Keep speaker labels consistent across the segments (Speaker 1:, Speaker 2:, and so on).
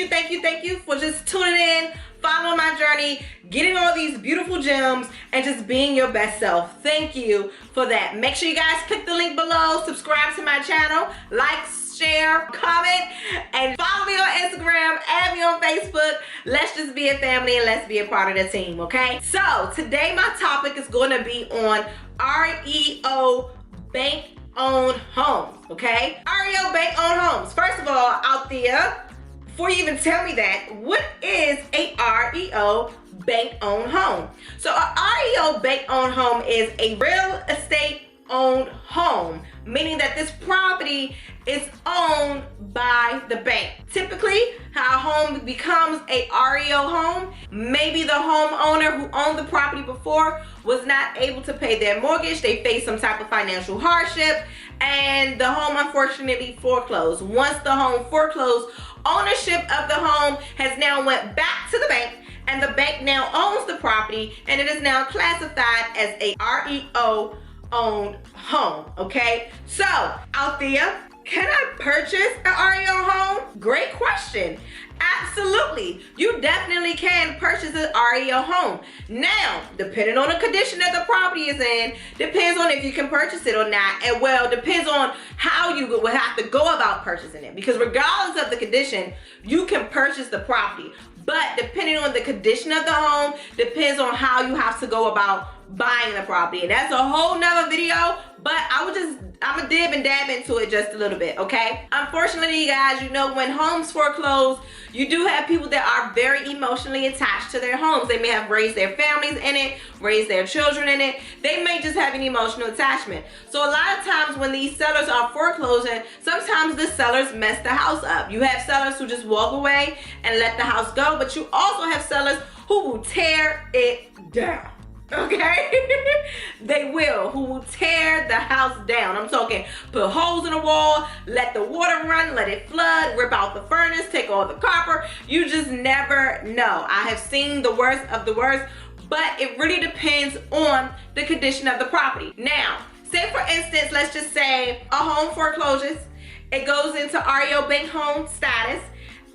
Speaker 1: thank you for just tuning in, following my journey, getting all these beautiful gems, and just being your best self. Thank you for that. Make sure you guys click the link below, subscribe to my channel, like, share, comment, and follow me on Instagram, add me on Facebook. Let's just be a family and let's be a part of the team, okay? So today my topic is going to be on REO Bank Owned Homes, okay? REO Bank Owned Homes. First of all, out there, before you even tell me that, what is a REO Bank Owned Home? So a REO Bank Owned Home is a real estate owned home, meaning that this property is owned by the bank. Typically, how a home becomes a REO home, maybe the homeowner who owned the property before was not able to pay their mortgage, they faced some type of financial hardship, and the home unfortunately foreclosed. Once the home foreclosed, ownership of the home has now went back to the bank, and the bank now owns the property, and it is now classified as a REO owned home, okay? So, out there, can I purchase an REO home? Great question. Absolutely. You definitely can purchase an REO home. Now, depending on the condition that the property is in, depends on if you can purchase it or not. And well, depends on how you would have to go about purchasing it. Because regardless of the condition, you can purchase the property. But depending on the condition of the home, depends on how you have to go about buying the property. And that's a whole nother video, but I'm gonna dib and dab into it just a little bit, okay? Unfortunately, you guys, you know, when homes foreclose, you do have people that are very emotionally attached to their homes. They may have raised their families in it, raised their children in it. They may just have an emotional attachment. So a lot of times when these sellers are foreclosing, sometimes the sellers mess the house up. You have sellers who just walk away and let the house go, but you also have sellers who will tear it down. Okay? They will, who will tear the house down. I'm talking put holes in the wall, let the water run, let it flood, rip out the furnace, take all the copper. You just never know. I have seen the worst of the worst, but it really depends on the condition of the property. Now, say for instance, let's just say a home forecloses, it goes into REO Bank Home status,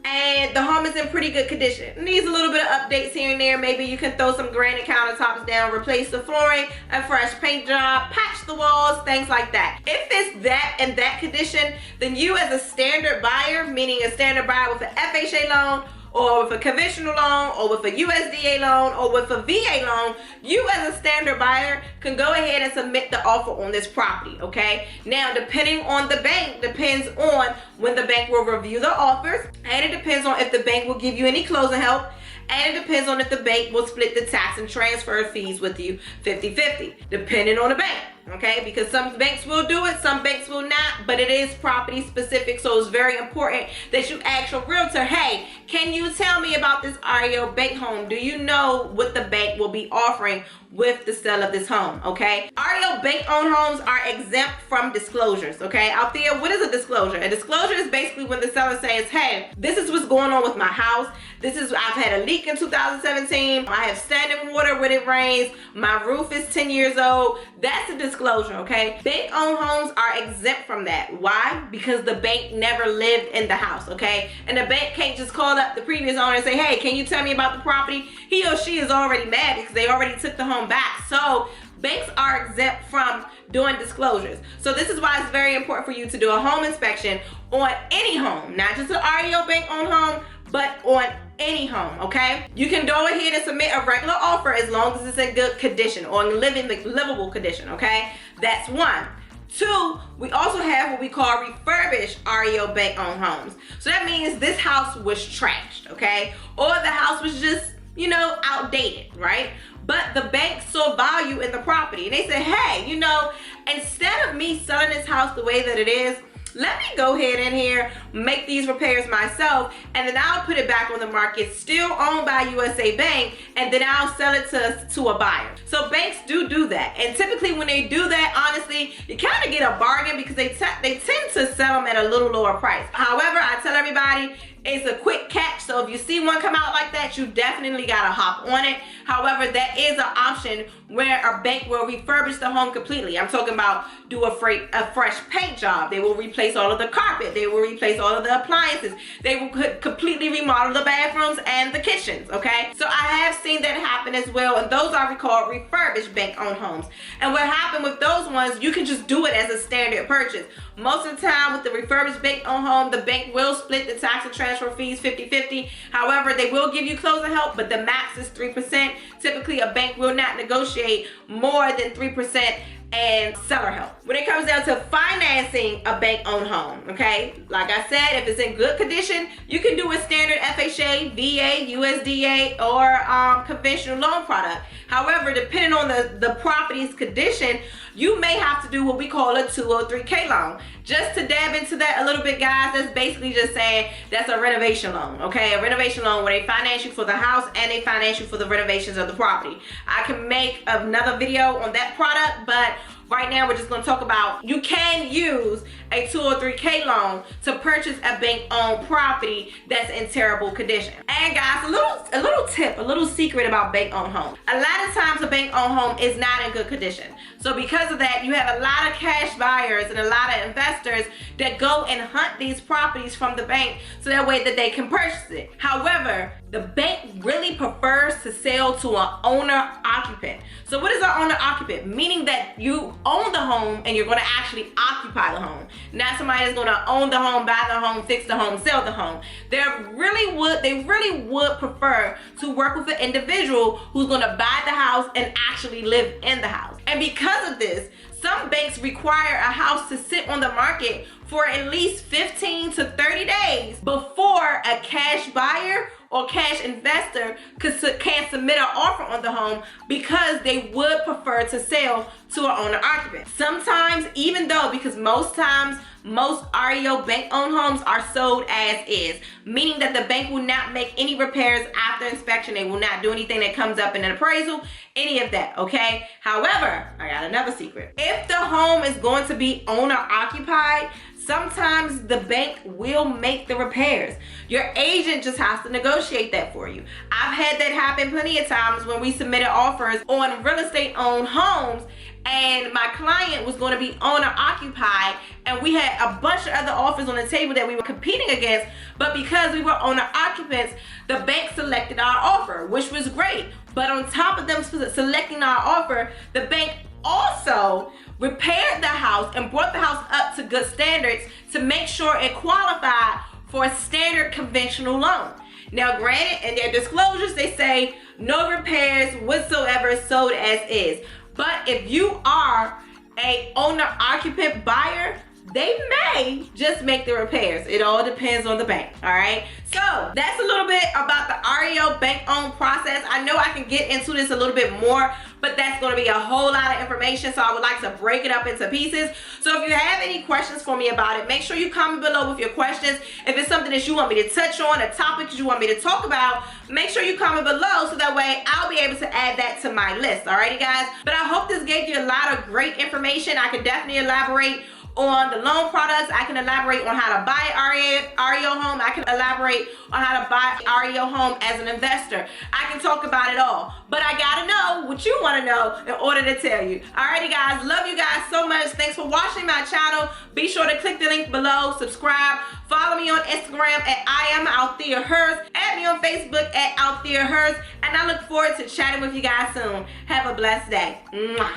Speaker 1: and the home is in pretty good condition. It needs a little bit of updates here and there. Maybe you can throw some granite countertops down, replace the flooring, a fresh paint job, patch the walls, things like that. If it's that in that condition, then you as a standard buyer, meaning a standard buyer with an FHA loan, or with a conventional loan, or with a USDA loan, or with a VA loan, you as a standard buyer can go ahead and submit the offer on this property, okay? Now, depending on the bank, depends on when the bank will review the offers, and it depends on if the bank will give you any closing help, and it depends on if the bank will split the tax and transfer fees with you 50-50, depending on the bank. Okay, because some banks will do it, some banks will not, but it is property specific, so it's very important that you ask your realtor, hey, can you tell me about this REO Bank Home? Do you know what the bank will be offering with the sale of this home, okay? REO Bank Owned Homes are exempt from disclosures, okay? Out there, what is a disclosure? A disclosure is basically when the seller says, hey, this is what's going on with my house. I've had a leak in 2017. I have standing water when it rains. My roof is 10 years old. That's a disclosure, okay? Bank-owned homes are exempt from that. Why? Because the bank never lived in the house, okay? And the bank can't just call up the previous owner and say, hey, can you tell me about the property? He or she is already mad because they already took the home back. So banks are exempt from doing disclosures. So this is why it's very important for you to do a home inspection on any home, not just an REO Bank Owned home, but on any home, okay? You can go ahead and submit a regular offer as long as it's in good condition or in livable condition, okay? That's one. Two, we also have what we call refurbished REO Bank Owned homes. So that means this house was trashed, okay? Or the house was just, you know, outdated, right? But the bank saw value in the property and they said, hey, you know, instead of me selling this house the way that it is, let me go ahead in here, make these repairs myself, and then I'll put it back on the market, still owned by USA Bank, and then I'll sell it to a buyer. So banks do that. And typically when they do that, honestly, you kind of get a bargain because they tend to sell them at a little lower price. However, I tell everybody, It's a quick catch, so if you see one come out like that, you definitely gotta hop on it. However, that is an option where a bank will refurbish the home completely. I'm talking about do a fresh paint job. They will replace all of the carpet. They will replace all of the appliances. They will completely remodel the bathrooms and the kitchens, okay? So I have seen that happen as well, and those are called refurbished bank owned homes. And what happened with those ones, you can just do it as a standard purchase. Most of the time with the refurbished bank owned home, the bank will split the tax and transfer fees 50-50. However, they will give you closing help, but the max is 3%. Typically, a bank will not negotiate more than 3% and seller help. When it comes down to financing a bank-owned home, okay? Like I said, if it's in good condition, you can do a standard FHA, VA, USDA, or conventional loan product. However, depending on the property's condition, you may have to do what we call a 203K loan. Just to dab into that a little bit, guys, that's basically just saying that's a renovation loan, okay? A renovation loan where they finance you for the house and they finance you for the renovations of the property. I can make another video on that product, but right now we're just going to talk about you can use a 203K loan to purchase a bank-owned property that's in terrible condition. And guys, a little tip, a little secret about bank-owned homes. A lot of times a bank-owned home is not in good condition. So because of that, you have a lot of cash buyers and a lot of investors that go and hunt these properties from the bank so that way that they can purchase it. However, the bank really prefers to sell to an owner occupant. So what is an owner occupant? Meaning that you own the home and you're going to actually occupy the home. Not somebody that's going to own the home, buy the home, fix the home, sell the home. They really would prefer to work with an individual who's going to buy the house and actually live in the house. And because of this, some banks require a house to sit on the market for at least 15 to 30 days before a cash buyer or cash investor can submit an offer on the home, because they would prefer to sell to an owner occupant. Sometimes, even though, because most times, most REO bank owned homes are sold as is, meaning that the bank will not make any repairs after inspection. They will not do anything that comes up in an appraisal, any of that, okay? However, I got another secret. If the home is going to be owner occupied, sometimes the bank will make the repairs. Your agent just has to negotiate that for you. I've had that happen plenty of times when we submitted offers on real estate owned homes, and my client was going to be owner occupied, and we had a bunch of other offers on the table that we were competing against, but because we were owner occupants, the bank selected our offer, which was great. But on top of them selecting our offer, the bank also repaired the house and brought the house up to good standards to make sure it qualified for a standard conventional loan. Now granted, in their disclosures, they say no repairs whatsoever, sold as is. But if you are a owner occupant buyer, they may just make the repairs. It all depends on the bank, all right? So that's a little bit about the REO bank owned process. I know I can get into this a little bit more, but that's going to be a whole lot of information, so I would like to break it up into pieces. So if you have any questions for me about it, make sure you comment below with your questions. If it's something that you want me to touch on, a topic that you want me to talk about, make sure you comment below so that way I'll be able to add that to my list. Alrighty guys, but I hope this gave you a lot of great information. I can definitely elaborate on the loan products. I can elaborate on how to buy REO home. I can elaborate on how to buy REO home as an investor. I can talk about it all, but I gotta know what you want to know in order to tell you. Alrighty guys, love you guys so much. Thanks for watching my channel. Be sure to click the link below, subscribe, follow me on Instagram at AHearst, add me on Facebook at AHearst, and I look forward to chatting with you guys soon. Have a blessed day. Mwah.